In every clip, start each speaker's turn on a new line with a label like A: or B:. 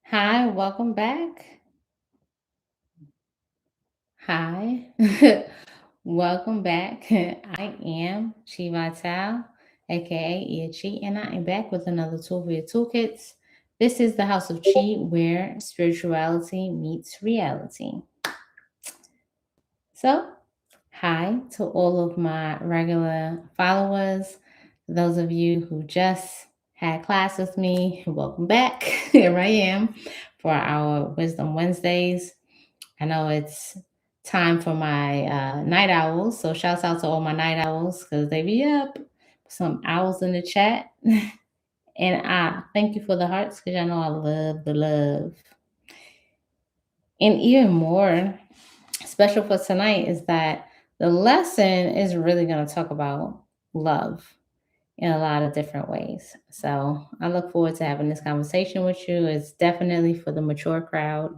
A: Hi, welcome back. Hi, welcome back. I am Chi Vital, aka Iya Chi, and I am back with another tool for your toolkits. This is the House of Chi, where spirituality meets reality. So, hi to all of my regular followers. Those of you who just had class with me, welcome back. Here I am for our Wisdom Wednesdays. I know it's time for my night owls. So shouts out to all my night owls because they be up. Some owls in the chat. And I thank you for the hearts because I know I love the love. And even more special for tonight is that the lesson is really going to talk about love in a lot of different ways. So I look forward to having this conversation with you. It's definitely for the mature crowd.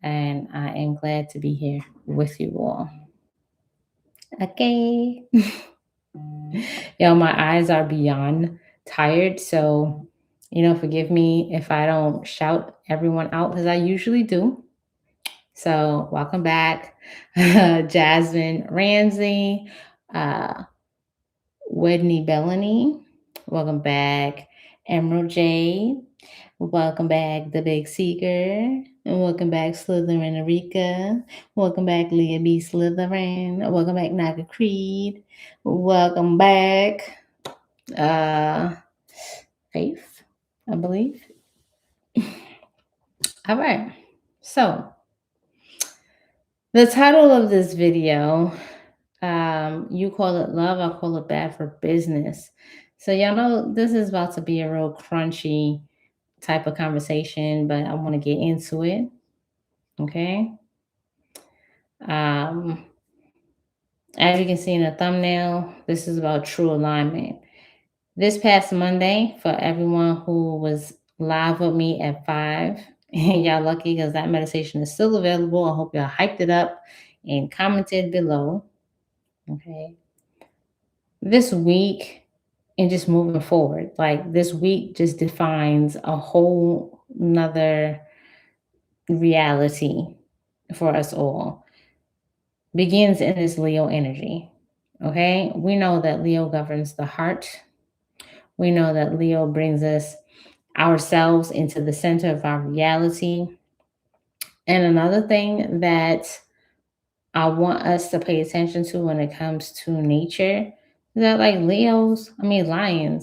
A: And I am glad to be here with you all. Okay. Yo, my eyes are beyond tired. So, forgive me if I don't shout everyone out because I usually do. So, welcome back, Jasmine Ramsey, uh, Whitney Bellany. Welcome back, Emerald Jade. Welcome back, The Big Seeker. And welcome back, Slytherin Erika. Welcome back, Leah B. Slytherin. Welcome back, Naga Creed. Welcome back, uh, Faith, I believe. All right. So, the title of this video, you call it love, I call it bad for business. So, y'all know this is about to be a real crunchy type of conversation, but I want to get into it. Okay. Um, as you can see in the thumbnail, this is about true alignment. This past Monday, for everyone who was live with me at 5, and y'all lucky because that meditation is still available. I hope y'all hyped it up and commented below. Okay. This week and just moving forward, like this week just defines a whole nother reality for us all. Begins in this Leo energy. Okay. We know that Leo governs the heart. We know that Leo brings us ourselves into the center of our reality. And another thing that I want us to pay attention to when it comes to nature is that, like lions,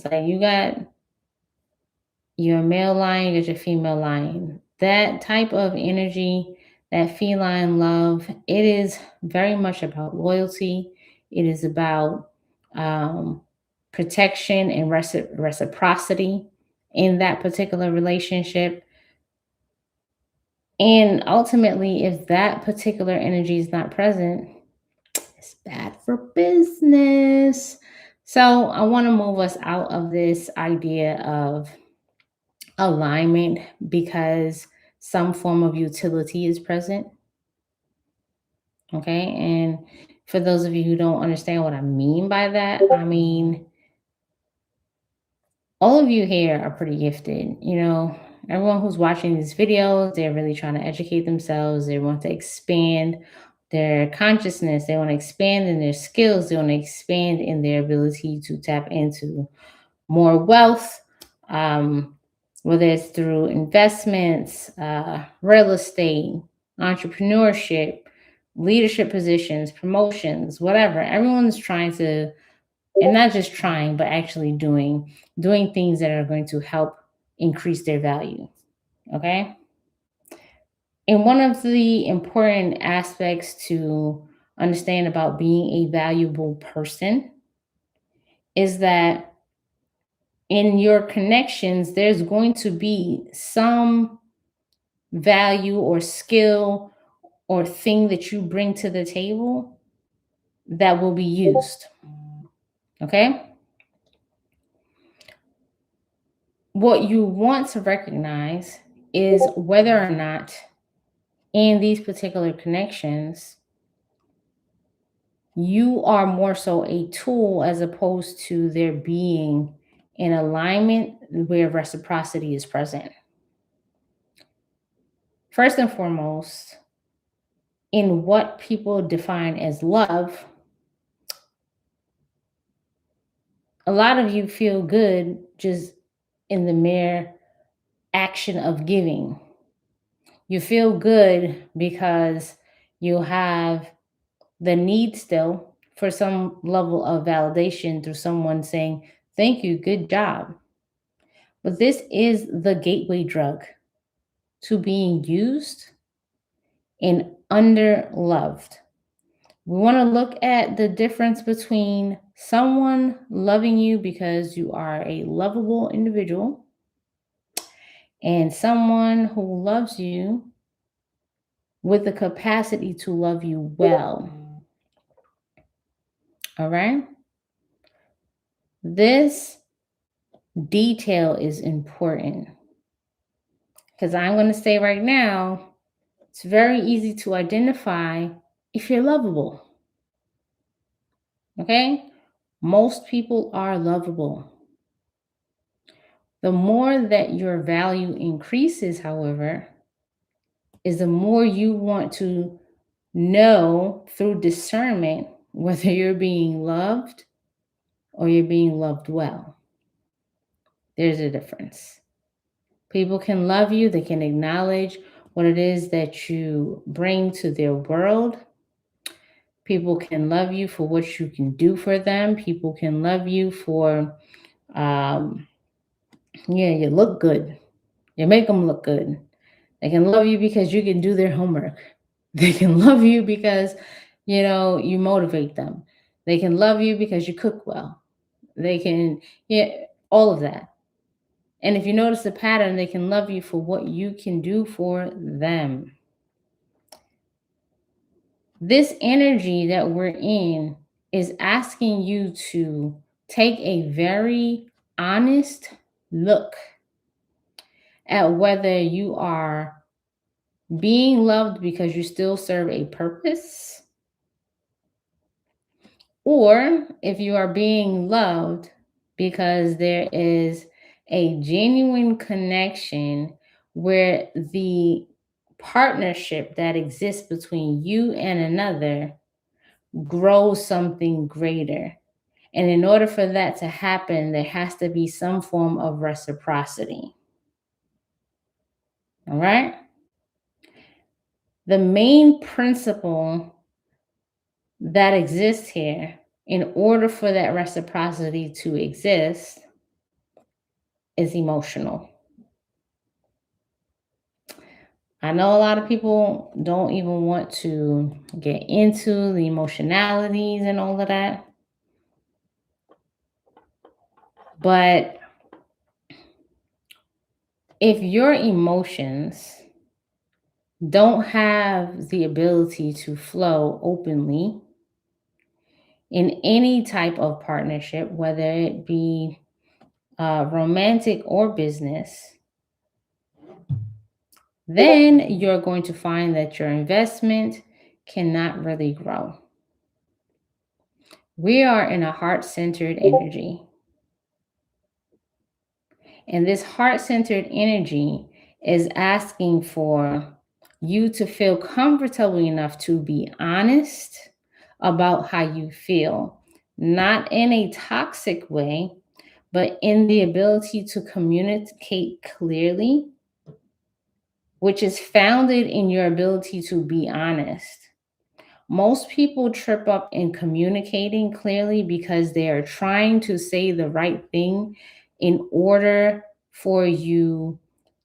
A: like you got your male lion, you got your female lion. That type of energy, that feline love, it is very much about loyalty. It is about um, protection and reciprocity in that particular relationship. And ultimately, if that particular energy is not present, it's bad for business. So I want to move us out of this idea of alignment because some form of utility is present. Okay. And for those of you who don't understand what I mean by that, I mean, all of you here are pretty gifted. Everyone who's watching these videos, they're really trying to educate themselves. They want to expand their consciousness. They want to expand in their skills. They want to expand in their ability to tap into more wealth, um, whether it's through investments, real estate, entrepreneurship, leadership positions, promotions, whatever. Everyone's trying to, and not just trying, but actually doing things that are going to help increase their value. Okay. And one of the important aspects to understand about being a valuable person is that in your connections, there's going to be some value or skill or thing that you bring to the table that will be used. Okay. What you want to recognize is whether or not in these particular connections, you are more so a tool as opposed to there being an alignment where reciprocity is present. First and foremost, in what people define as love, a lot of you feel good just in the mere action of giving. You feel good because you have the need still for some level of validation through someone saying, "Thank you, good job." But this is the gateway drug to being used and underloved. We want to look at the difference between someone loving you because you are a lovable individual and someone who loves you with the capacity to love you well. All right? This detail is important because I'm going to say right now, it's very easy to identify if you're lovable. Okay? Most people are lovable. The more that your value increases, however, is the more you want to know through discernment whether you're being loved or you're being loved well. There's a difference. People can love you, they can acknowledge what it is that you bring to their world. People can love you for what you can do for them. People can love you for, um, yeah, you look good. You make them look good. They can love you because you can do their homework. They can love you because, you motivate them. They can love you because you cook well. They can, yeah, all of that. And if you notice the pattern, they can love you for what you can do for them. This energy that we're in is asking you to take a very honest look at whether you are being loved because you still serve a purpose, or if you are being loved because there is a genuine connection where the partnership that exists between you and another grows something greater. And in order for that to happen, there has to be some form of reciprocity. All right? The main principle that exists here, in order for that reciprocity to exist, is emotional. I know a lot of people don't even want to get into the emotionalities and all of that, but if your emotions don't have the ability to flow openly in any type of partnership, whether it be romantic or business, then you're going to find that your investment cannot really grow. We are in a heart centered energy. And this heart centered energy is asking for you to feel comfortable enough to be honest about how you feel, not in a toxic way, but in the ability to communicate clearly, which is founded in your ability to be honest. Most people trip up in communicating clearly because they are trying to say the right thing in order for you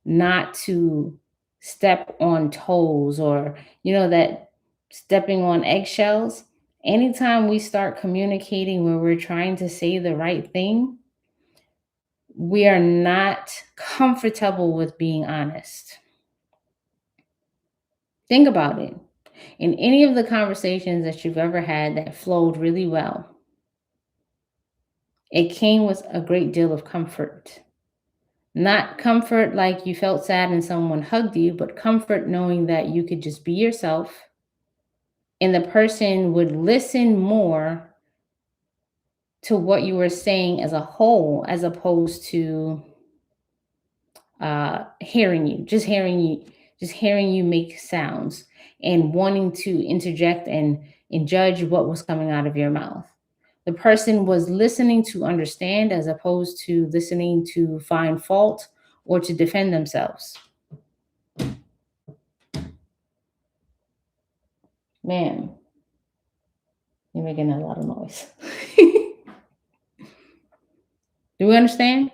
A: not to step on toes, or, that stepping on eggshells. Anytime we start communicating where we're trying to say the right thing, we are not comfortable with being honest. Think about it. In any of the conversations that you've ever had that flowed really well, it came with a great deal of comfort. Not comfort like you felt sad and someone hugged you, but comfort knowing that you could just be yourself and the person would listen more to what you were saying as a whole, as opposed to hearing you, just hearing you, just hearing you make sounds and wanting to interject and judge what was coming out of your mouth. The person was listening to understand as opposed to listening to find fault or to defend themselves. Man, you're making a lot of noise. Do we understand?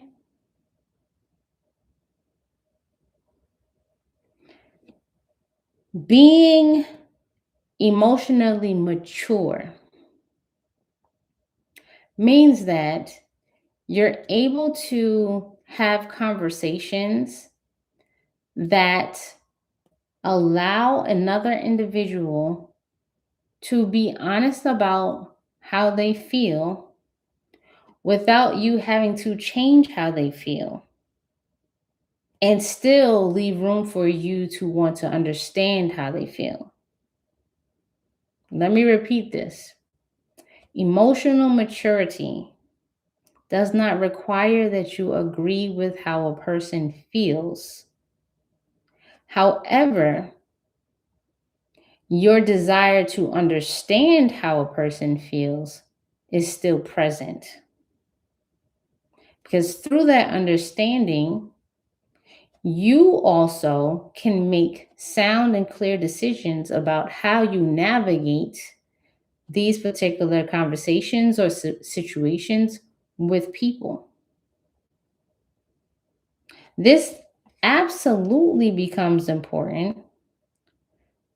A: Being emotionally mature means that you're able to have conversations that allow another individual to be honest about how they feel without you having to change how they feel and still leave room for you to want to understand how they feel. Let me repeat this. Emotional maturity does not require that you agree with how a person feels. However, your desire to understand how a person feels is still present. Because through that understanding, you also can make sound and clear decisions about how you navigate these particular conversations or situations with people. This absolutely becomes important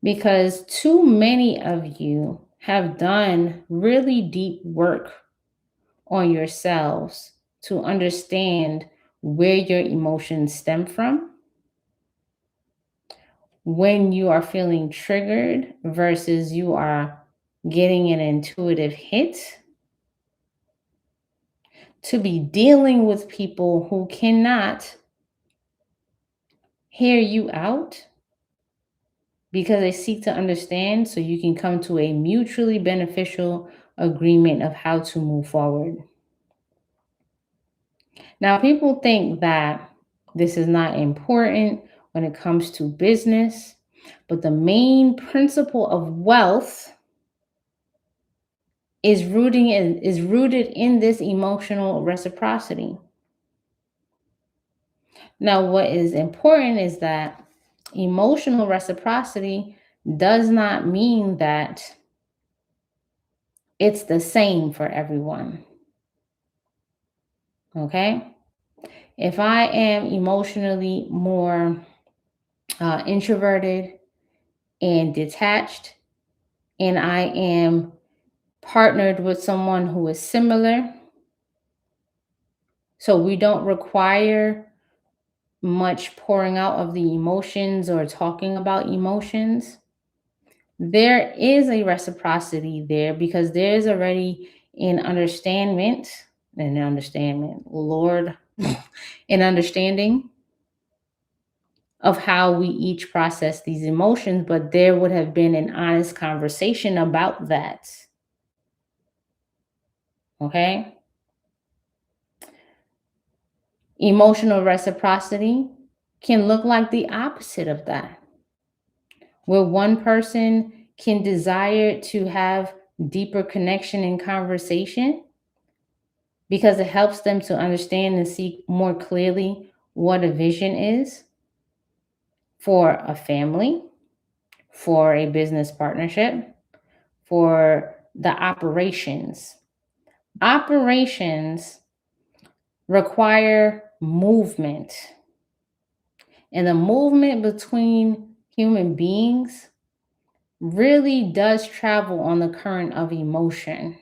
A: because too many of you have done really deep work on yourselves to understand where your emotions stem from, when you are feeling triggered versus you are getting an intuitive hit, to be dealing with people who cannot hear you out because they seek to understand so you can come to a mutually beneficial agreement of how to move forward. Now, people think that this is not important when it comes to business, but the main principle of wealth is rooted in this emotional reciprocity. Now, what is important is that emotional reciprocity does not mean that it's the same for everyone. Okay? If I am emotionally more introverted and detached, and I am partnered with someone who is similar, so we don't require much pouring out of the emotions or talking about emotions, there is a reciprocity there because there is already Lord, an understanding of how we each process these emotions, but there would have been an honest conversation about that. Okay? Emotional reciprocity can look like the opposite of that, where one person can desire to have deeper connection and conversation because it helps them to understand and see more clearly what a vision is for a family, for a business partnership, for the operations. Operations require movement, and the movement between human beings really does travel on the current of emotion.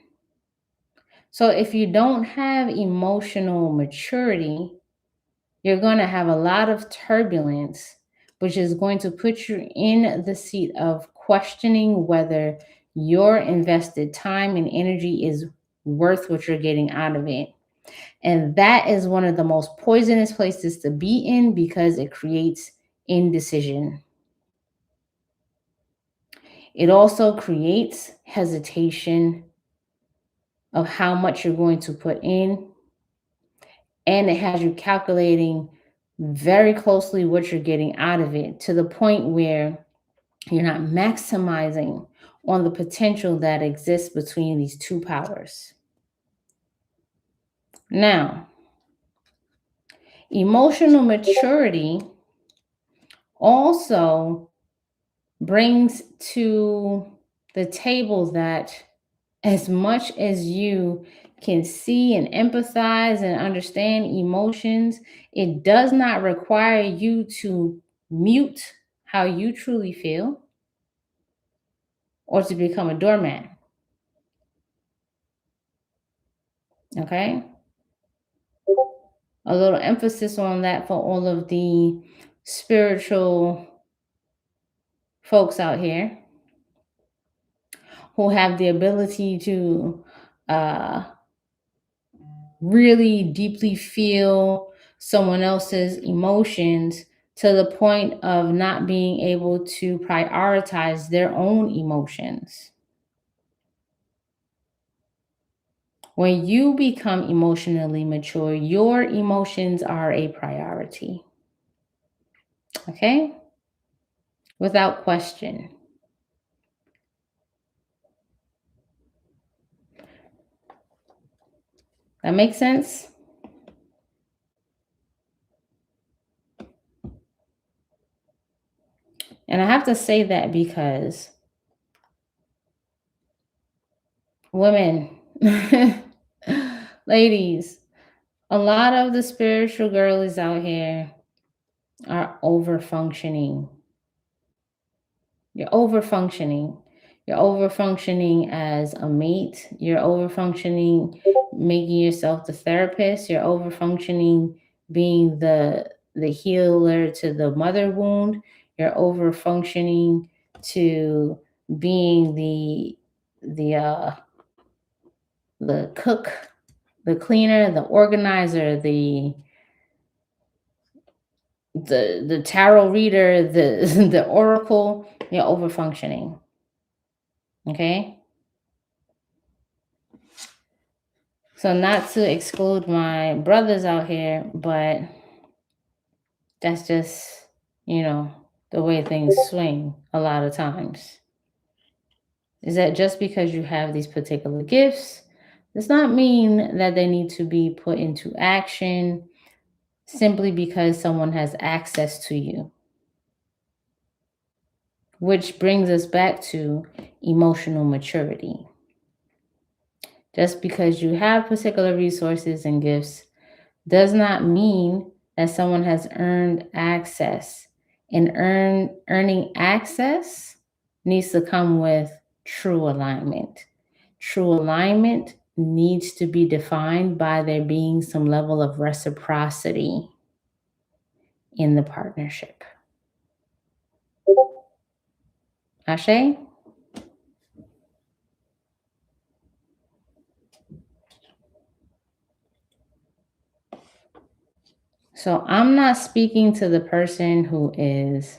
A: So if you don't have emotional maturity, you're going to have a lot of turbulence, which is going to put you in the seat of questioning whether your invested time and energy is worth what you're getting out of it. And that is one of the most poisonous places to be in because it creates indecision. It also creates hesitation of how much you're going to put in, and it has you calculating very closely what you're getting out of it, to the point where you're not maximizing on the potential that exists between these two powers. Now, emotional maturity also brings to the table that as much as you can see and empathize and understand emotions, it does not require you to mute how you truly feel or to become a doormat. Okay? A little emphasis on that for all of the spiritual folks out here who have the ability to uh, really deeply feel someone else's emotions to the point of not being able to prioritize their own emotions. When you become emotionally mature, your emotions are a priority. Okay? Without question. That makes sense? And I have to say that because women, ladies, a lot of the spiritual girlies out here are over functioning. You're over functioning. You're over functioning as a mate. You're over functioning making yourself the therapist. You're over functioning being the healer to the mother wound. You're over functioning to being the the cook, the cleaner, the organizer, the tarot reader, the the oracle. You're over functioning. Okay. So not to exclude my brothers out here, but that's just, you know, the way things swing a lot of times. Is that just because you have these particular gifts does not mean that they need to be put into action simply because someone has access to you. Which brings us back to emotional maturity. Just because you have particular resources and gifts does not mean that someone has earned access. And earning access needs to come with true alignment. True alignment needs to be defined by there being some level of reciprocity in the partnership. Ashe? So I'm not speaking to the person who is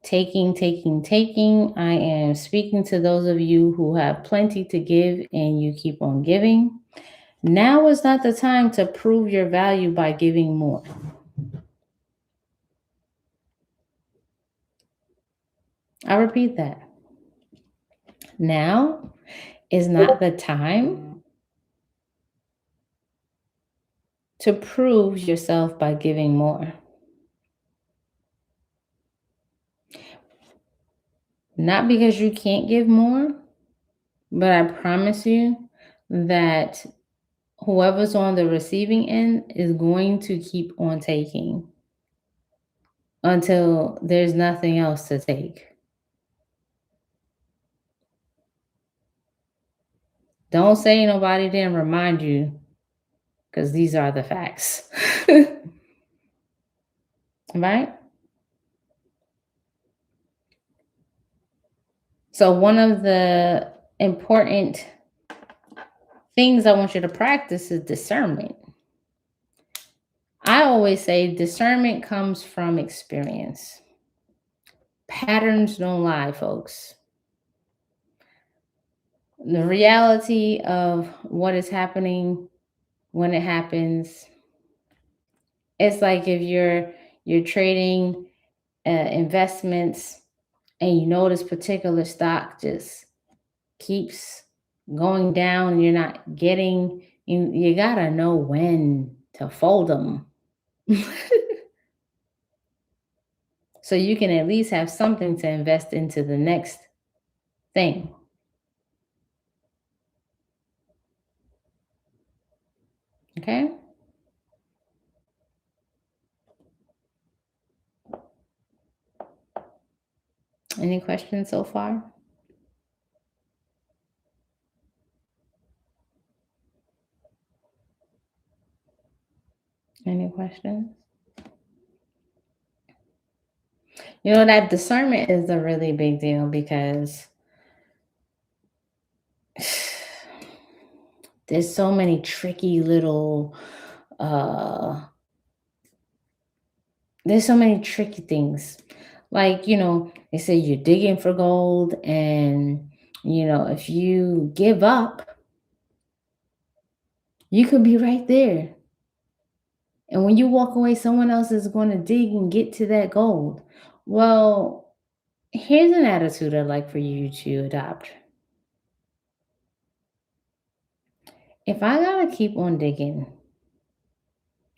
A: taking, taking, taking. I am speaking to those of you who have plenty to give and you keep on giving. Now is not the time to prove your value by giving more. I repeat that. Now is not the time to prove yourself by giving more. Not because you can't give more, but I promise you that whoever's on the receiving end is going to keep on taking until there's nothing else to take. Don't say nobody didn't remind you because these are the facts. Right? So, one of the important things I want you to practice is discernment. I always say discernment comes from experience. Patterns don't lie, folks. The reality of what is happening when it happens It's like if you're trading investments and you know this particular stock just keeps going down and you're not getting, you gotta know when to fold them. So you can at least have something to invest into the next thing. Okay. Any questions so far? Any questions? That discernment is a really big deal because there's so many tricky little uh there's so many tricky things. Like, they say you're digging for gold, and if you give up, you could be right there. And when you walk away, someone else is going to dig and get to that gold. Well, here's an attitude I'd like for you to adopt. If I gotta keep on digging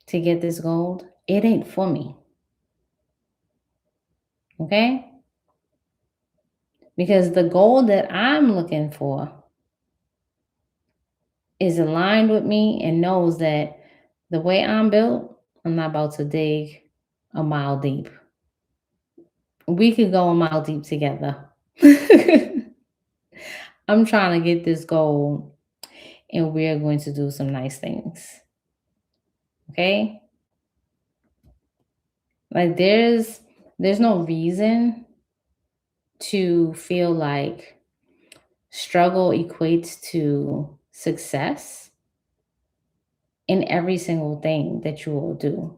A: to get this gold, it ain't for me. Okay? Because the gold that I'm looking for is aligned with me and knows that the way I'm built, I'm not about to dig a mile deep. We could go a mile deep together. I'm trying to get this gold, and we're going to do some nice things. Okay? Like there's no reason to feel like struggle equates to success in every single thing that you will do.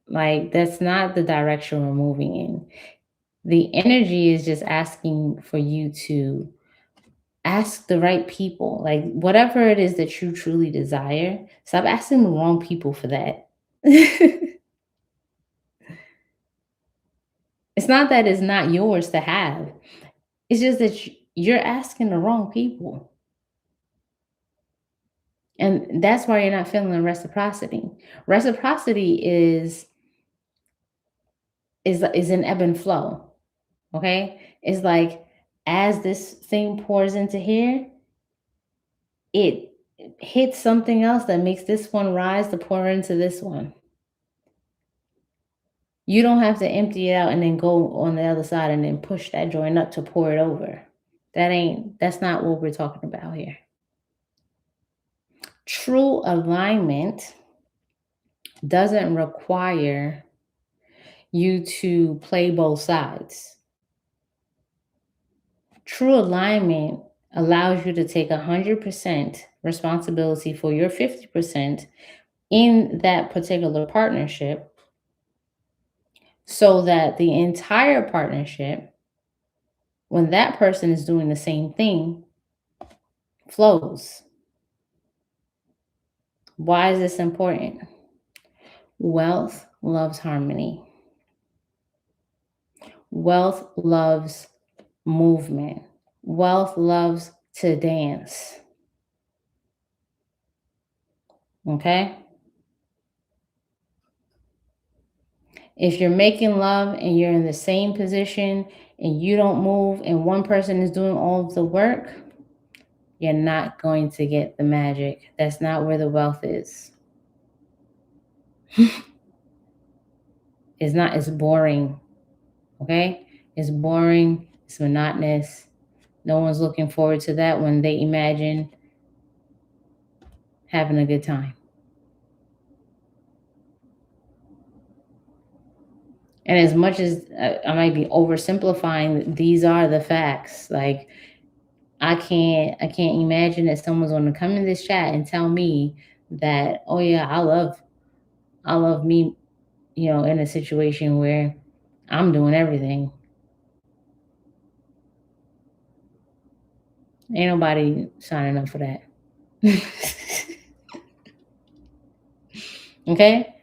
A: Like that's not the direction we're moving in. The energy is just asking for you to ask the right people. Like whatever it is that you truly desire, stop asking the wrong people for that. It's not that it's not yours to have. It's just that you're asking the wrong people. And that's why you're not feeling reciprocity. Reciprocity is an ebb and flow. Okay? It's like as this thing pours into here, it hits something else that makes this one rise to pour into this one. You don't have to empty it out and then go on the other side and then push that joint up to pour it over. That's not what we're talking about here. True alignment doesn't require you to play both sides. True alignment allows you to take 100% responsibility for your 50% in that particular partnership so that the entire partnership, when that person is doing the same thing, flows. Why is this important? Wealth loves harmony. Wealth loves movement. Wealth loves to dance. Okay? If you're making love and you're in the same position and you don't move and one person is doing all of the work, you're not going to get the magic. That's not where the wealth is. It's boring. Okay? It's boring. It's monotonous. No one's looking forward to that when they imagine having a good time. And as much as I might be oversimplifying, these are the facts. Like I can't imagine that someone's going to come in this chat and tell me that, oh yeah, I love me, in a situation where I'm doing everything. Ain't nobody signing up for that. Okay?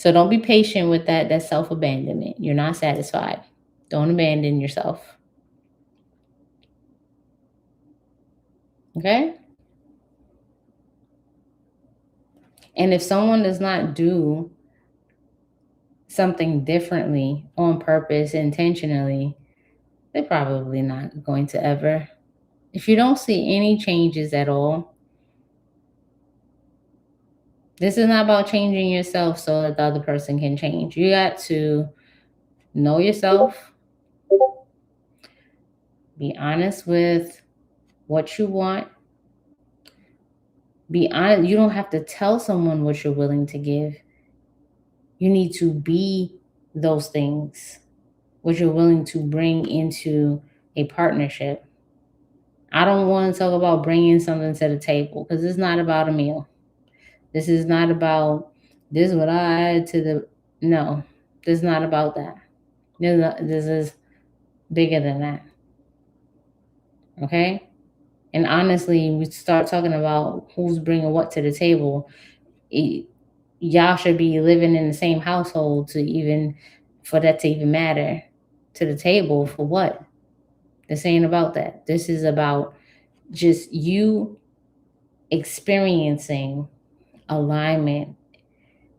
A: So don't be patient with that self abandonment. You're not satisfied. Don't abandon yourself. Okay? And if someone does not do something differently on purpose, intentionally, they're probably not going to ever. If you don't see any changes at all, this is not about changing yourself so that the other person can change. You got to know yourself, be honest with what you want. Be honest. You don't have to tell someone what you're willing to give. You need to be those things, what you're willing to bring into a partnership. I don't want to talk about bringing something to the table because it's not about a meal. This is not about this is what I add to the. No, this is not about that. This is bigger than that. Okay? And honestly, we start talking about who's bringing what to the table. it- Y'all should be living in the same household to even for that to even matter to the table for what? This ain't about that. This is about just you experiencing alignment,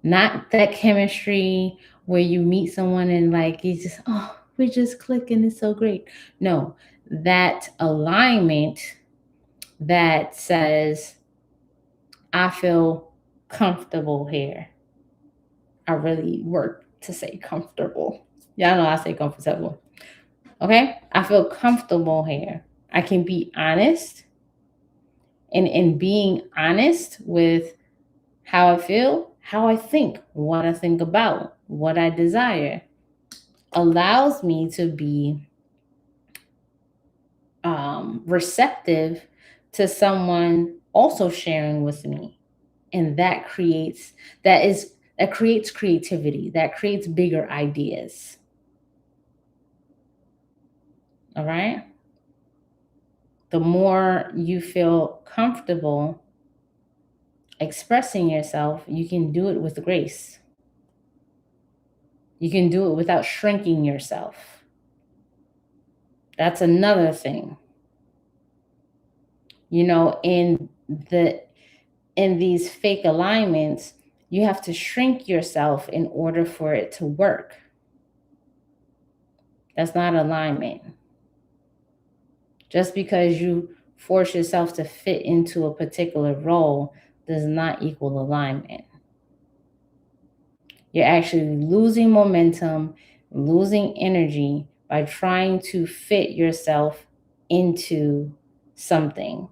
A: not that chemistry where you meet someone and like you just we just click and it's so great. No, that alignment that says I feel comfortable here. I really work to say comfortable. Y'all know I say comfortable. Okay? I feel comfortable here. I can be honest. And in being honest with how I feel, how I think, what I think about, what I desire, allows me to be receptive to someone also sharing with me. And that creates creativity, that creates bigger ideas. All right. The more you feel comfortable expressing yourself, you can do it with grace. You can do it without shrinking yourself. That's another thing. You know, the in these fake alignments, you have to shrink yourself in order for it to work. That's not alignment. Just because you force yourself to fit into a particular role does not equal alignment. You're actually losing momentum, losing energy by trying to fit yourself into something.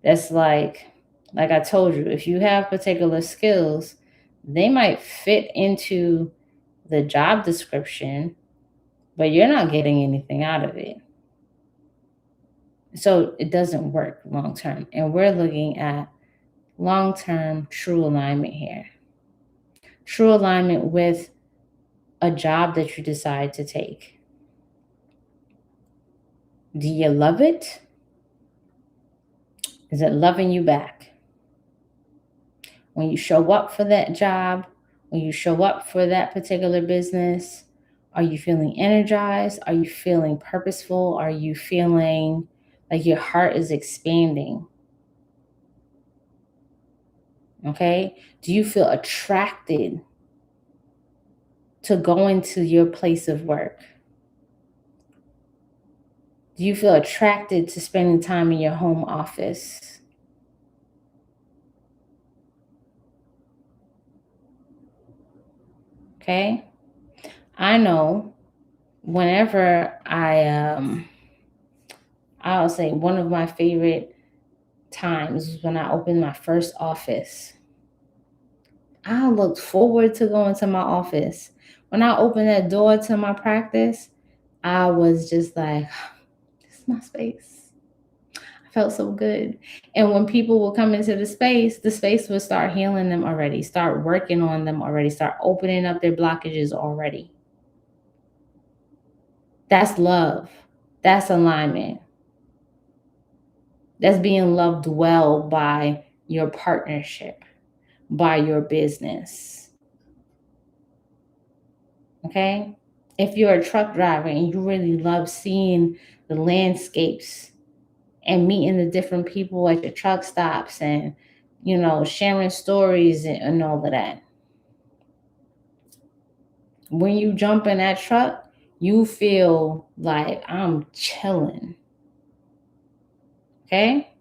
A: That's like I told you, if you have particular skills, they might fit into the job description, but you're not getting anything out of it. So it doesn't work long term. And we're looking at long term true alignment here. True alignment with a job that you decide to take. Do you love it? Is it loving you back? When you show up for that job, when you show up for that particular business, are you feeling energized? Are you feeling purposeful? Are you feeling like your heart is expanding? Okay. Do you feel attracted to going to your place of work? Do you feel attracted to spending time in your home office? Okay. I know whenever I'll say one of my favorite times was when I opened my first office. I looked forward to going to my office. When I opened that door to my practice, I was just like, this is my space. I felt so good. And when people will come into the space will start healing them already, start working on them already, start opening up their blockages already. That's love. That's alignment. That's being loved well by your partnership, by your business. Okay. If you're a truck driver and you really love seeing the landscapes and meeting the different people at your truck stops and, sharing stories and all of that, when you jump in that truck, you feel like I'm chilling. Okay.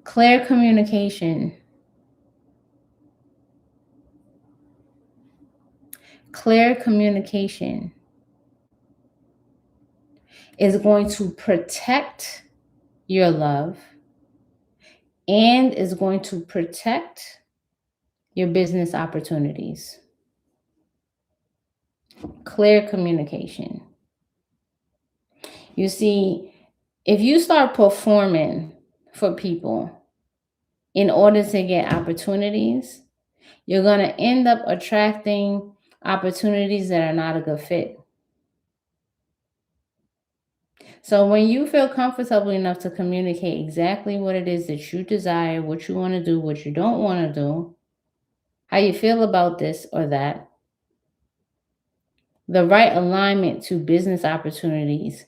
A: Clear communication. Clear communication is going to protect your love and is going to protect your business opportunities. Clear communication. You see, if you start performing for people in order to get opportunities, you're going to end up attracting opportunities that are not a good fit. So when you feel comfortable enough to communicate exactly what it is that you desire, what you want to do, what you don't want to do, how you feel about this or that, the right alignment to business opportunities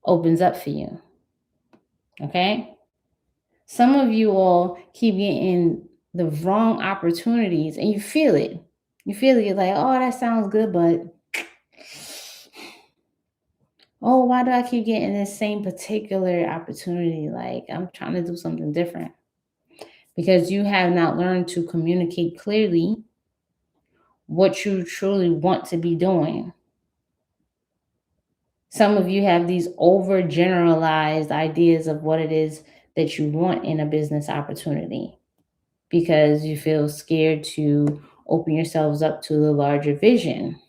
A: opens up for you. Okay? Some of you all keep getting the wrong opportunities and you feel it. You feel it. You're like, oh, that sounds good, but oh, why do I keep getting this same particular opportunity? Like, I'm trying to do something different because you have not learned to communicate clearly what you truly want to be doing. Some of you have these overgeneralized ideas of what it is that you want in a business opportunity because you feel scared to open yourselves up to the larger vision,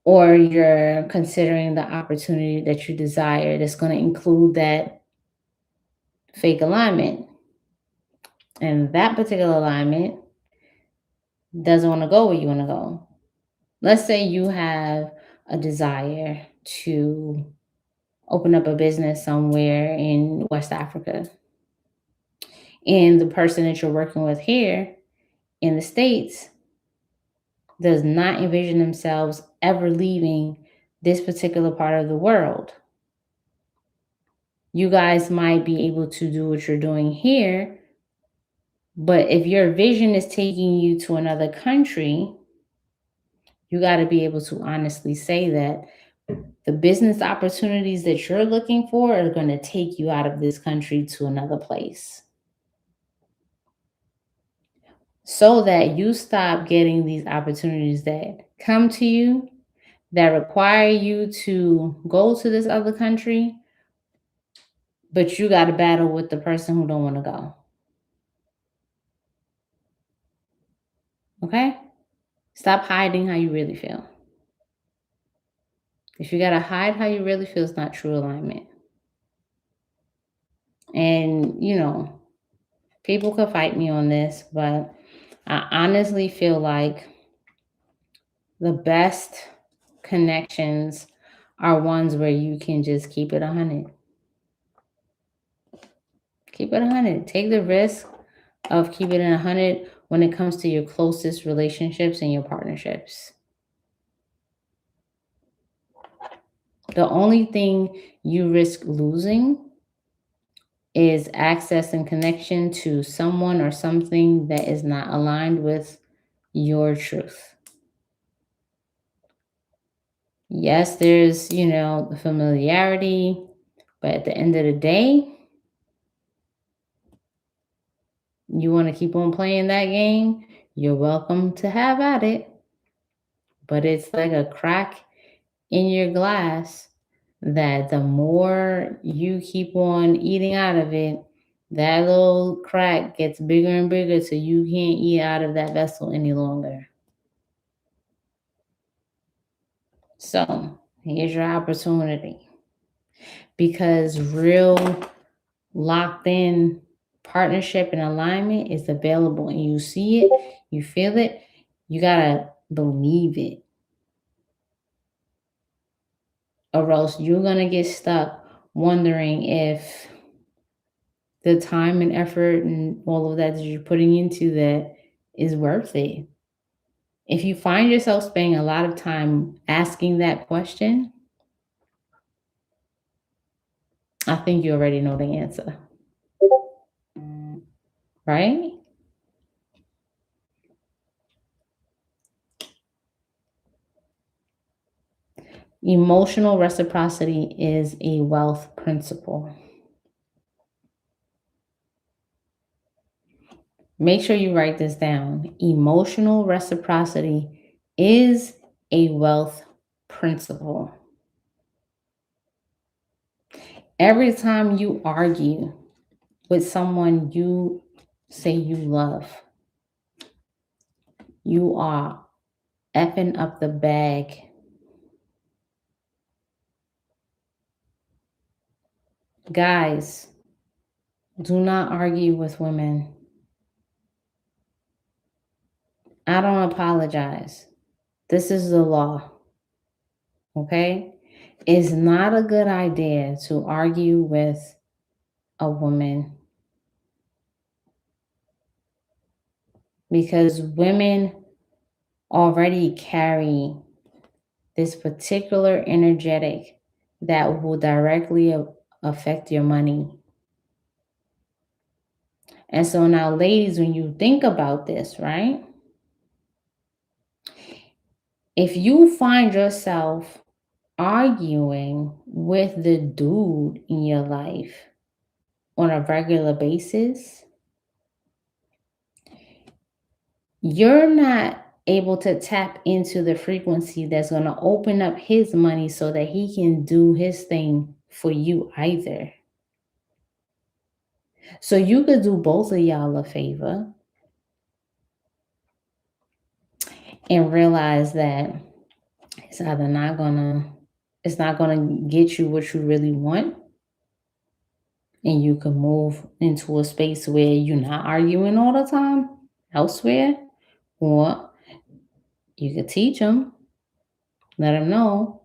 A: or you're considering the opportunity that you desire that's going to include that fake alignment. And that particular alignment doesn't want to go where you want to go. Let's say you have a desire to open up a business somewhere in West Africa, and the person that you're working with here in the States does not envision themselves ever leaving this particular part of the world. You guys might be able to do what you're doing here, but if your vision is taking you to another country, you got to be able to honestly say that the business opportunities that you're looking for are going to take you out of this country to another place, so that you stop getting these opportunities that come to you that require you to go to this other country, but you got to battle with the person who don't want to go. Okay? Stop hiding how you really feel. If you got to hide how you really feel, it's not true alignment. And, people could fight me on this, but I honestly feel like the best connections are ones where you can just keep it 100. Keep it 100. Take the risk of keeping it 100 when it comes to your closest relationships and your partnerships. The only thing you risk losing is access and connection to someone or something that is not aligned with your truth. Yes, there's, the familiarity, but at the end of the day, you want to keep on playing that game, you're welcome to have at it. But it's like a crack in your glass that the more you keep on eating out of it, that little crack gets bigger and bigger so you can't eat out of that vessel any longer. So here's your opportunity, because real locked in partnership and alignment is available, and you see it, you feel it, you gotta believe it, or else you're gonna get stuck wondering if The time and effort and all of that that you're putting into that is worth it. If you find yourself spending a lot of time asking that question, I think you already know the answer, right? Emotional reciprocity is a wealth principle. Make sure you write this down. Emotional reciprocity is a wealth principle. Every time you argue with someone you say you love, you are effing up the bag. Guys, do not argue with women. I don't apologize. This is the law, okay? It's not a good idea to argue with a woman because women already carry this particular energetic that will directly affect your money. And so now, ladies, when you think about this, right? If you find yourself arguing with the dude in your life on a regular basis, you're not able to tap into the frequency that's going to open up his money so that he can do his thing for you either. So you could do both of y'all a favor and realize that it's either not gonna it's not gonna get you what you really want, and you can move into a space where you're not arguing all the time elsewhere, or you could teach them, let them know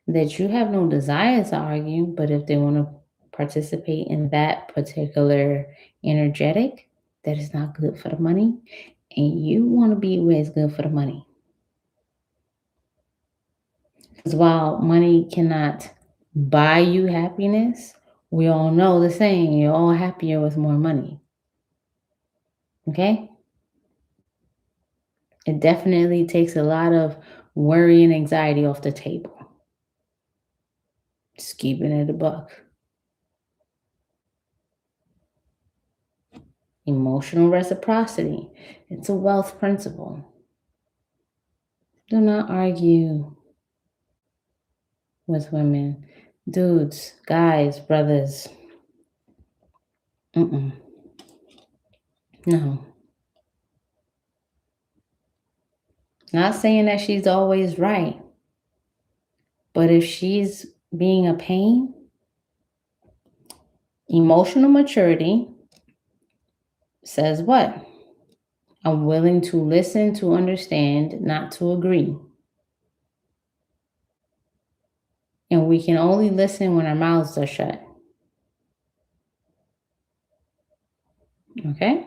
A: that you have no desire to argue, but if they want to participate in that particular energetic, that is not good for the money, and you want to be where it's good for the money. Because while money cannot buy you happiness, we all know the saying, you're all happier with more money. Okay? It definitely takes a lot of worry and anxiety off the table. Just keeping it a buck. Emotional reciprocity. It's a wealth principle. Do not argue with women. Dudes, guys, brothers. Mm-mm. No. Not saying that she's always right, but if she's being a pain, emotional maturity says what? I'm willing to listen to understand, not to agree. And we can only listen when our mouths are shut. Okay?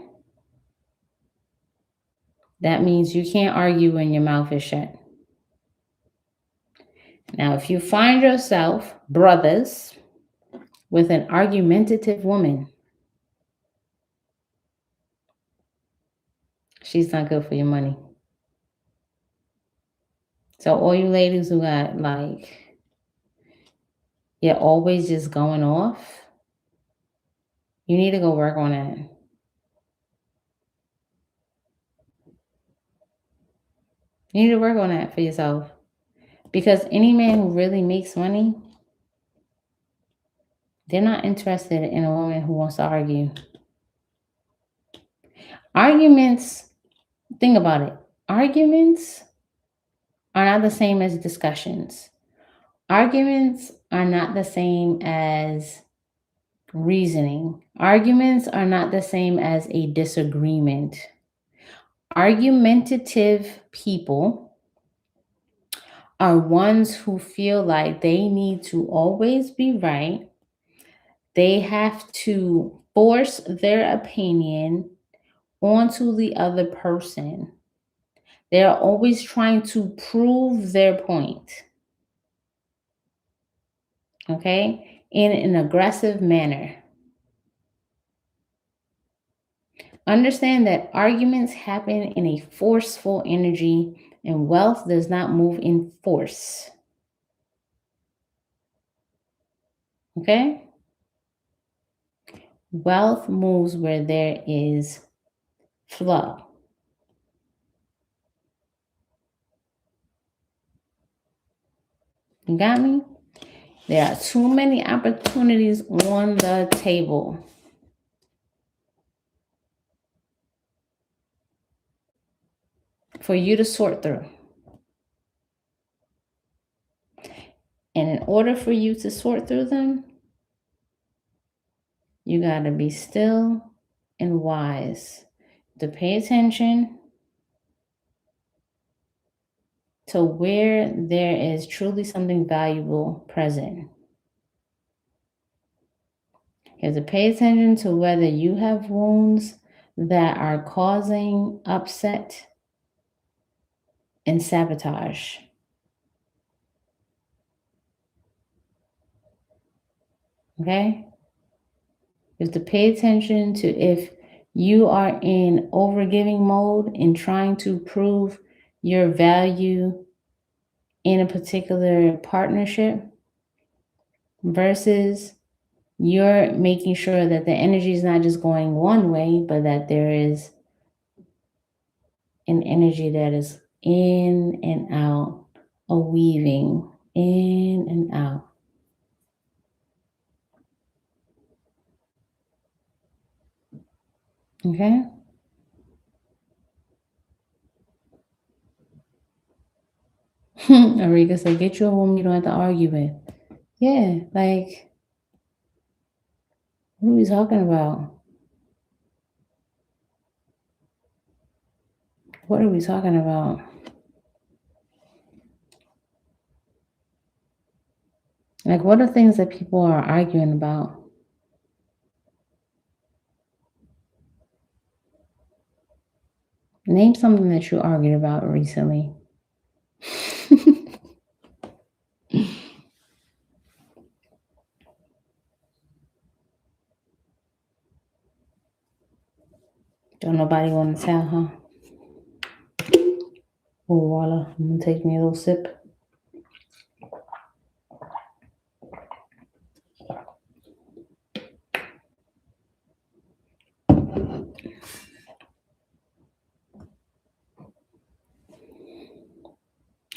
A: That means you can't argue when your mouth is shut. Now, if you find yourself, brothers, with an argumentative woman, she's not good for your money. So, all you ladies who got like, you're always just going off, you need to go work on that. You need to work on that for yourself. Because any man who really makes money, they're not interested in a woman who wants to argue. Arguments, think about it. Arguments are not the same as discussions. Arguments are not the same as reasoning. Arguments are not the same as a disagreement. Argumentative people are ones who feel like they need to always be right. They have to force their opinion onto the other person. They're always trying to prove their point, okay, in an aggressive manner. Understand that arguments happen in a forceful energy, and wealth does not move in force, okay? Wealth moves where there is flow. You got me? There are too many opportunities on the table for you to sort through. And in order for you to sort through them, you got to be still and wise to pay attention to where there is truly something valuable present. You have to pay attention to whether you have wounds that are causing upset and sabotage. Okay? You have to pay attention to if you are in overgiving mode and trying to prove your value in a particular partnership versus you're making sure that the energy is not just going one way, but that there is an energy that is in and out, a weaving in and out. Okay? Arika said, get you a woman you don't have to argue with. Yeah, like, what are we talking about? What are we talking about? Like, what are things that people are arguing about? Name something that you argued about recently. Don't nobody want to tell, huh? Oh, water. I'm gonna take me a little sip.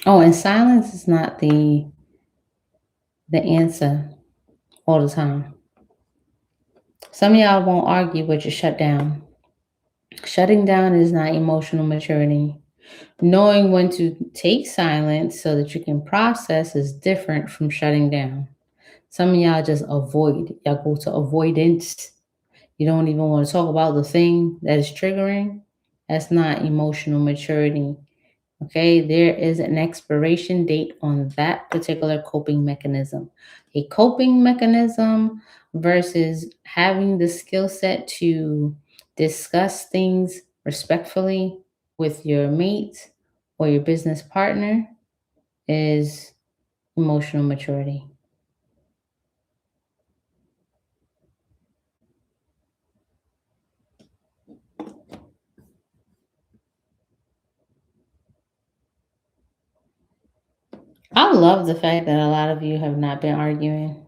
A: Oh, and silence is not the answer all the time. Some of y'all won't argue, but you shut down. Shutting down is not emotional maturity. Knowing when to take silence so that you can process is different from shutting down. Some of y'all just avoid. Y'all go to avoidance. You don't even want to talk about the thing that is triggering. That's not emotional maturity. Okay, there is an expiration date on that particular coping mechanism. A coping mechanism versus having the skill set to discuss things respectfully with your mate or your business partner is emotional maturity. I love the fact that a lot of you have not been arguing.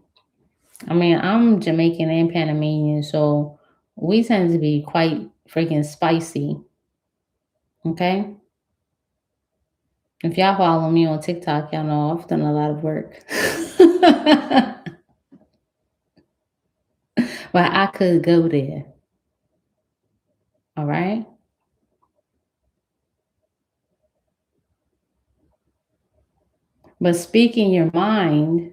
A: I mean, I'm Jamaican and Panamanian, so we tend to be quite freaking spicy. Okay. If y'all follow me on TikTok, y'all know I've done a lot of work. But I could go there. All right. But speaking your mind,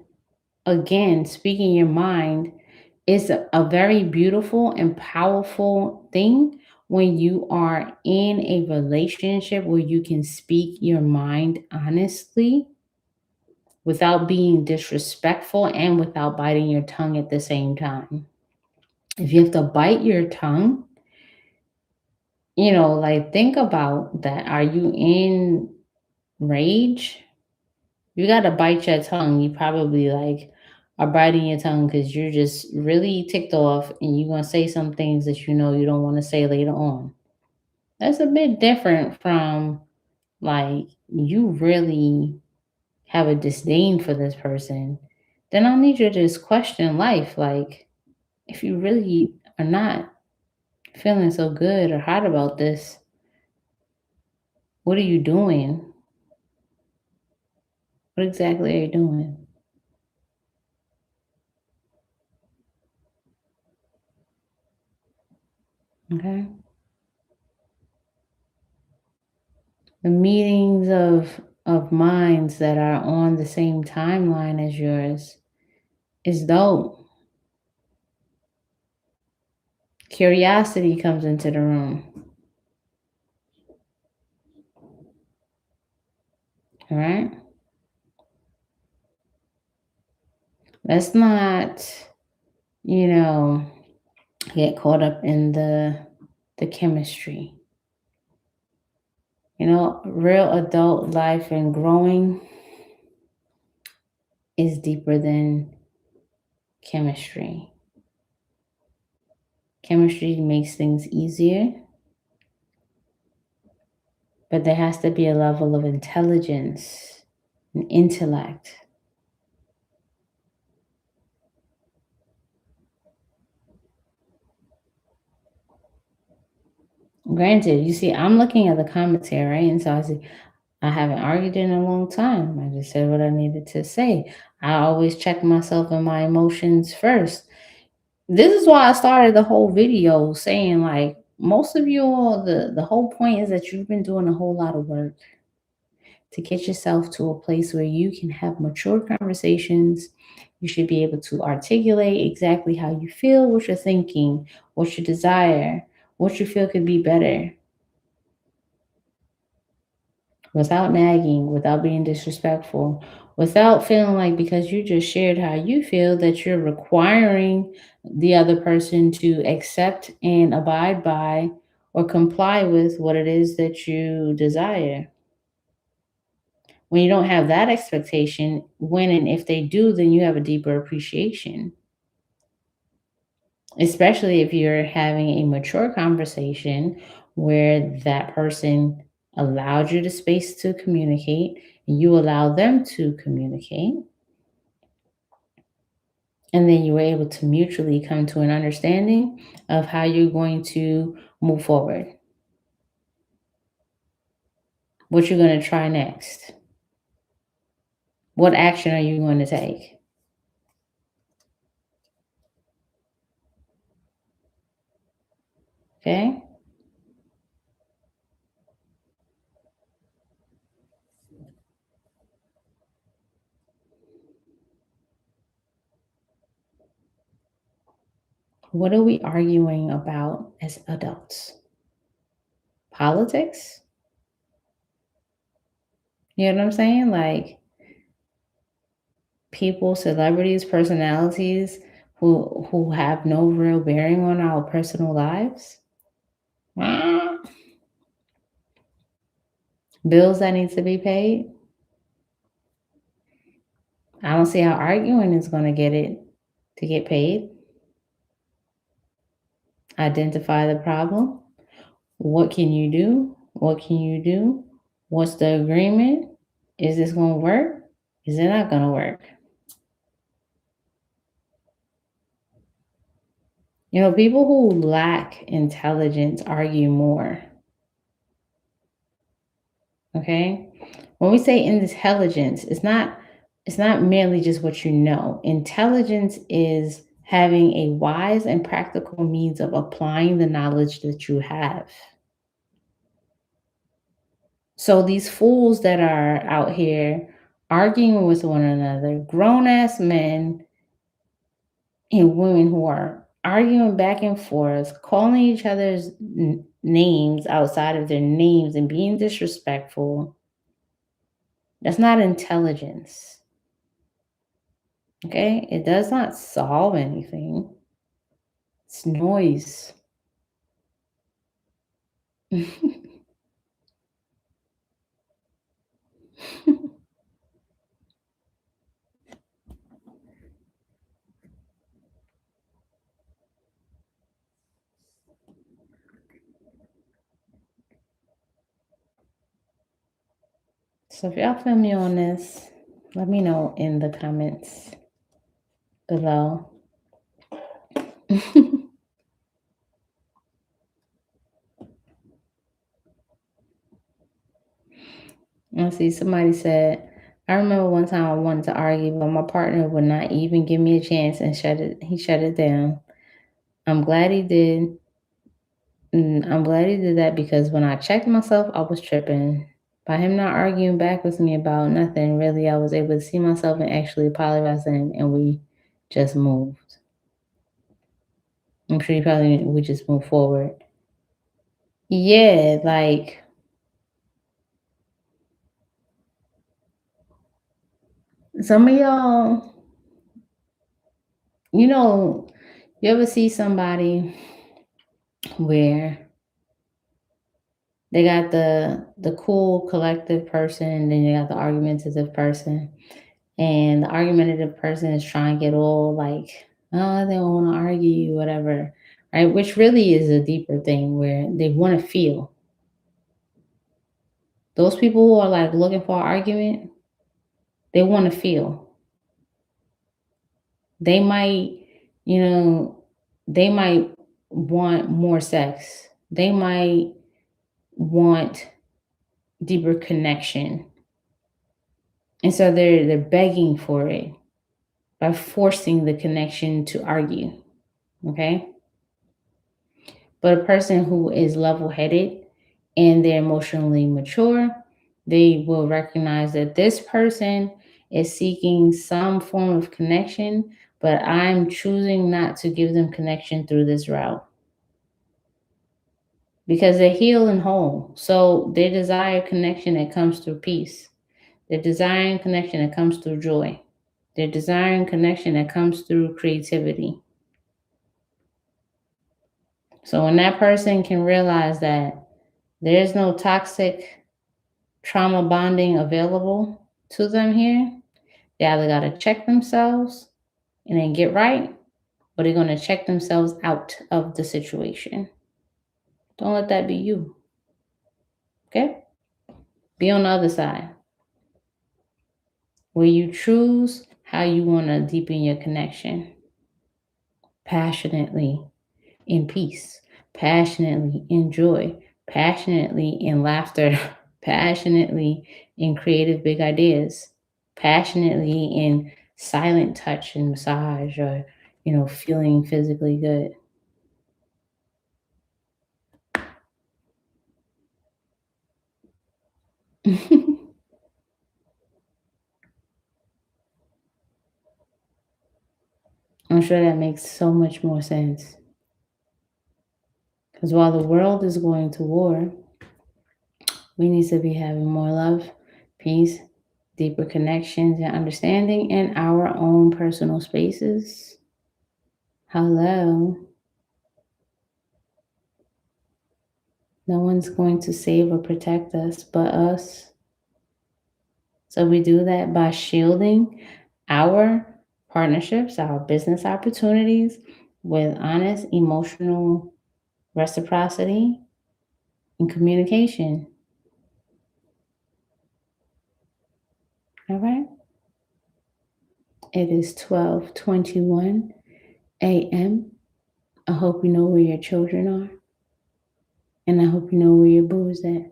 A: again, speaking your mind is a very beautiful and powerful thing when you are in a relationship where you can speak your mind honestly without being disrespectful and without biting your tongue at the same time. If you have to bite your tongue, like think about that. Are you in rage? You got to bite your tongue. You probably like are biting your tongue because you're just really ticked off and you're going to say some things that you know you don't want to say later on. That's a bit different from like you really have a disdain for this person. Then I'll need you to just question life. Like, if you really are not feeling so good or hot about this, what are you doing? What exactly are you doing? Okay. The meetings of minds that are on the same timeline as yours is dope. Curiosity comes into the room. All right. Let's not, you know, get caught up in the chemistry. Real adult life and growing is deeper than chemistry. Chemistry makes things easier, but there has to be a level of intelligence and intellect. Granted, you see, I'm looking at the commentary, right? And so I see, I haven't argued in a long time. I just said what I needed to say. I always check myself and my emotions first. This is why I started the whole video saying, like, most of you all, the whole point is that you've been doing a whole lot of work to get yourself to a place where you can have mature conversations. You should be able to articulate exactly how you feel, what you're thinking, what you desire, what you feel could be better without nagging, without being disrespectful, without feeling like because you just shared how you feel that you're requiring the other person to accept and abide by or comply with what it is that you desire. When you don't have that expectation, when and if they do, then you have a deeper appreciation, especially if you're having a mature conversation where that person allowed you the space to communicate and you allow them to communicate. And then you were able to mutually come to an understanding of how you're going to move forward, what you're going to try next, what action are you going to take. Okay. What are we arguing about as adults? Politics? You know what I'm saying? Like people, celebrities, personalities who have no real bearing on our personal lives. Ah, bills that need to be paid. I don't see how arguing is going to get it to get paid. Identify the problem. What can you do? What can you do? What's the agreement? Is this going to work? Is it not going to work? People who lack intelligence argue more. Okay? When we say intelligence, it's not merely just what you know. Intelligence is having a wise and practical means of applying the knowledge that you have. So these fools that are out here arguing with one another, grown ass men and women who are arguing back and forth, calling each other's names outside of their names and being disrespectful, that's not intelligence. Okay? It does not solve anything. It's noise. So if y'all feel me on this, let me know in the comments below. I see somebody said, I remember one time I wanted to argue, but my partner would not even give me a chance and he shut it down. I'm glad he did. I'm glad he did that because when I checked myself, I was tripping. By him not arguing back with me about nothing, really, I was able to see myself and actually apologize to him, and we just moved. I'm sure you probably we just move forward. Yeah, like some of y'all, you know, you ever see somebody where they got the cool collective person, and then you got the argumentative person. And the argumentative person is trying to get all like, oh, they don't want to argue, whatever. Right? Which really is a deeper thing where they want to feel. Those people who are like looking for an argument, they want to feel. They might, you know, they might want more sex. They might want deeper connection. And so they're begging for it by forcing the connection to argue. Okay. But a person who is level headed and they're emotionally mature, they will recognize that this person is seeking some form of connection, but I'm choosing not to give them connection through this route because they're healed and whole. So they desire connection that comes through peace. They're desiring connection that comes through joy. They're desiring connection that comes through creativity. So when that person can realize that there's no toxic trauma bonding available to them here, they either got to check themselves and then get right, or they're going to check themselves out of the situation. Don't let that be you. Okay? Be on the other side where you choose how you want to deepen your connection passionately in peace, passionately in joy, passionately in laughter, passionately in creative big ideas, passionately in silent touch and massage or, feeling physically good. I'm sure that makes so much more sense. Because while the world is going to war, we need to be having more love, peace, deeper connections, and understanding in our own personal spaces. Hello. No one's going to save or protect us but us. So we do that by shielding our partnerships, our business opportunities with honest emotional reciprocity and communication. All right. It is 12:21 a.m. I hope you know where your children are. And I hope you know where your boo is at.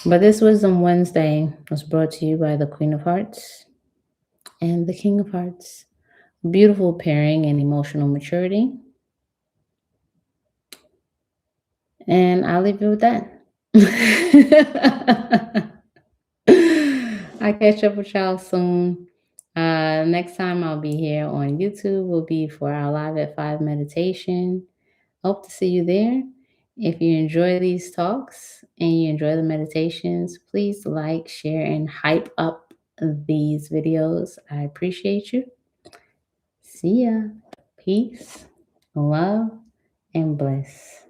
A: But this Wisdom Wednesday was brought to you by the Queen of Hearts and the King of Hearts. Beautiful pairing and emotional maturity. And I'll leave you with that. I'll catch up with y'all soon. Next time I'll be here on YouTube will be for our Live at 5 meditation. Hope to see you there. If you enjoy these talks and you enjoy the meditations, please like, share, and hype up these videos. I appreciate you. See ya. Peace, love, and bliss.